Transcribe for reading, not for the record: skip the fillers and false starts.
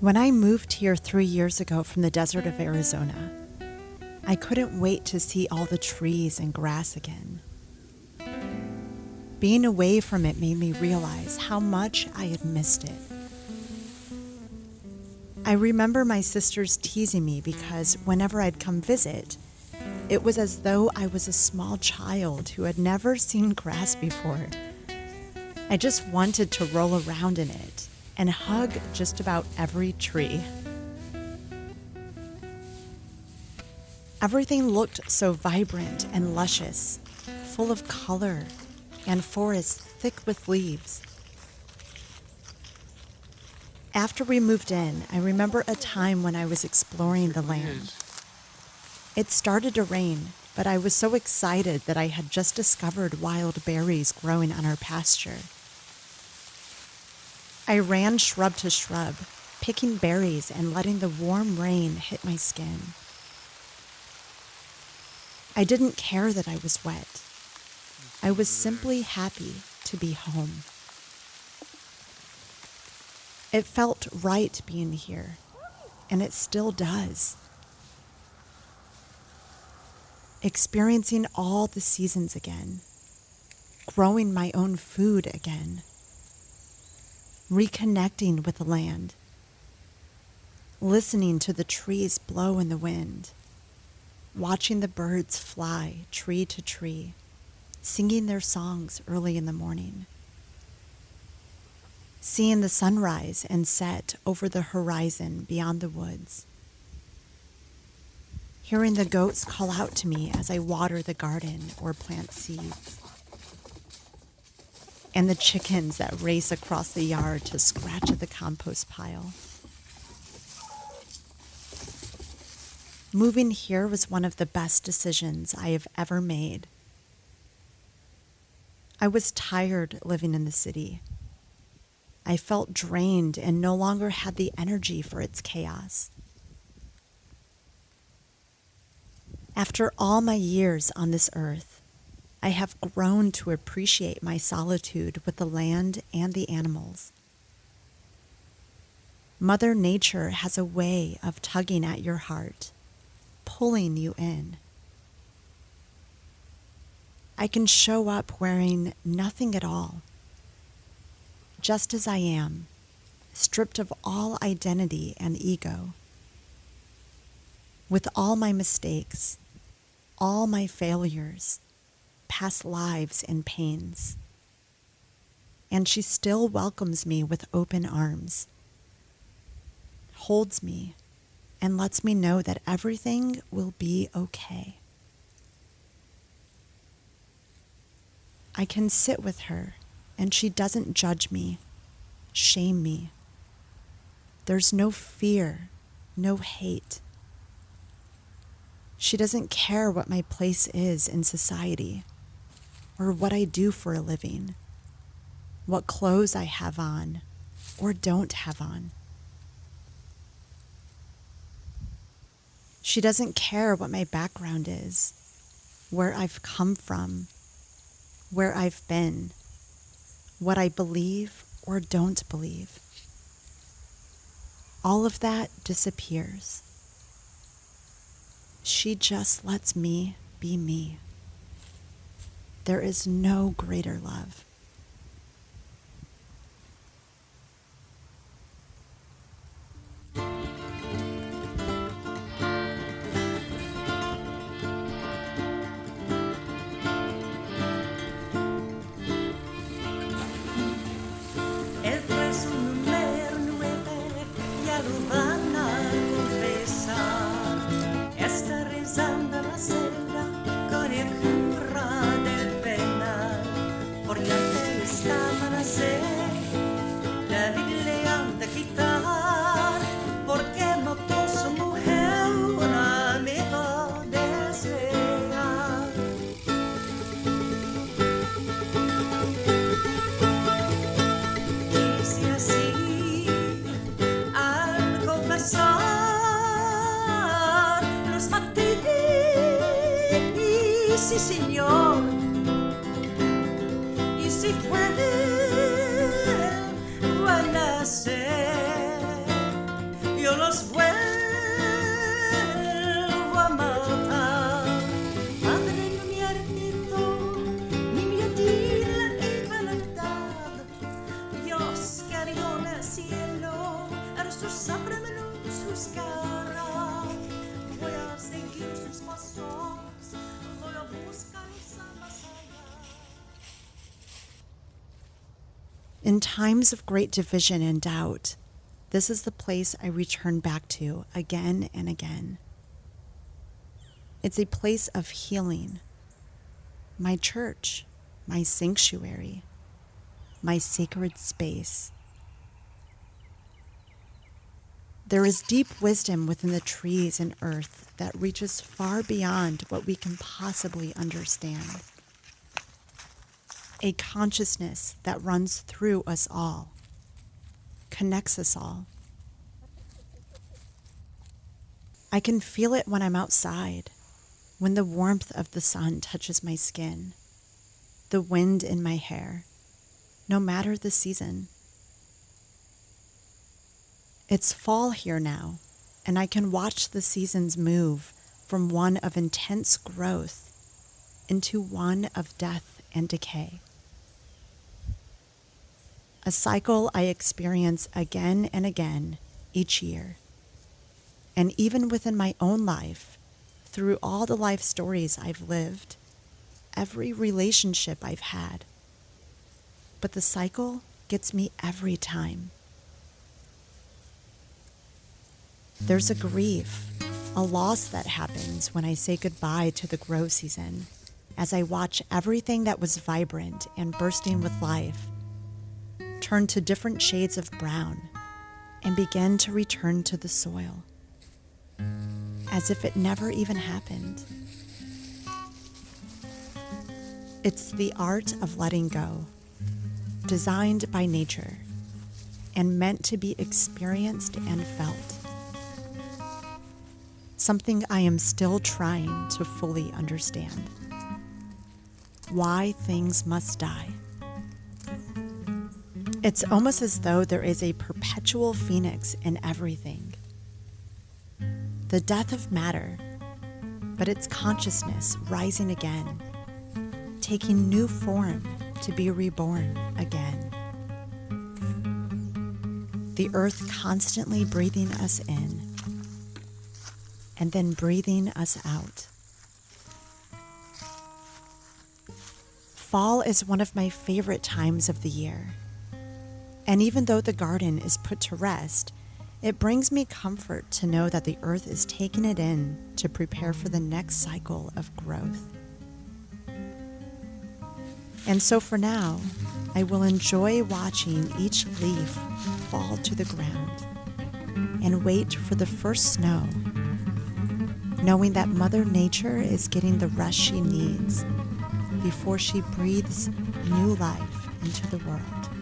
When I moved here 3 years ago from the desert of Arizona, I couldn't wait to see all the trees and grass again. Being away from it made me realize how much I had missed it. I remember my sisters teasing me because whenever I'd come visit, it was as though I was a small child who had never seen grass before. I just wanted to roll around in it and hug just about every tree. Everything looked so vibrant and luscious, full of color, and forests thick with leaves. After we moved in, I remember a time when I was exploring the land. It started to rain, but I was so excited that I had just discovered wild berries growing on our pasture. I ran shrub to shrub, picking berries and letting the warm rain hit my skin. I didn't care that I was wet. I was simply happy to be home. It felt right being here, and it still does. Experiencing all the seasons again, growing my own food again, reconnecting with the land, listening to the trees blow in the wind, watching the birds fly tree to tree, singing their songs early in the morning, seeing the sunrise and set over the horizon beyond the woods, hearing the goats call out to me as I water the garden or plant seeds, and the chickens that race across the yard to scratch at the compost pile. Moving here was one of the best decisions I have ever made. I was tired living in the city. I felt drained and no longer had the energy for its chaos. After all my years on this earth, I have grown to appreciate my solitude with the land and the animals. Mother Nature has a way of tugging at your heart, pulling you in. I can show up wearing nothing at all, just as I am, stripped of all identity and ego, with all my mistakes, all my failures, past lives and pains. And she still welcomes me with open arms, holds me, and lets me know that everything will be okay. I can sit with her, and she doesn't judge me, shame me. There's no fear, no hate. She doesn't care what my place is in society, or what I do for a living, what clothes I have on or don't have on. She doesn't care what my background is, where I've come from, where I've been, what I believe or don't believe. All of that disappears. She just lets me be me. There is no greater love. El traes un número 9 ya lo van a confesar. Está rezando la celda con el cura del penal por la In times of great division and doubt, this is the place I return back to again and again. It's a place of healing, my church, my sanctuary, my sacred space. There is deep wisdom within the trees and earth that reaches far beyond what we can possibly understand. A consciousness that runs through us all, connects us all. I can feel it when I'm outside, when the warmth of the sun touches my skin, the wind in my hair, no matter the season. It's fall here now, and I can watch the seasons move from one of intense growth into one of death and decay. A cycle I experience again and again each year. And even within my own life, through all the life stories I've lived, every relationship I've had. But the cycle gets me every time. There's a grief, a loss that happens when I say goodbye to the grow season, as I watch everything that was vibrant and bursting with life turn to different shades of brown and begin to return to the soil, as if it never even happened. It's the art of letting go, designed by nature and meant to be experienced and felt. Something I am still trying to fully understand. Why things must die. It's almost as though there is a perpetual phoenix in everything. The death of matter, but its consciousness rising again, taking new form to be reborn again. The earth constantly breathing us in and then breathing us out. Fall is one of my favorite times of the year. And even though the garden is put to rest, it brings me comfort to know that the earth is taking it in to prepare for the next cycle of growth. And so for now, I will enjoy watching each leaf fall to the ground and wait for the first snow, knowing that Mother Nature is getting the rest she needs before she breathes new life into the world.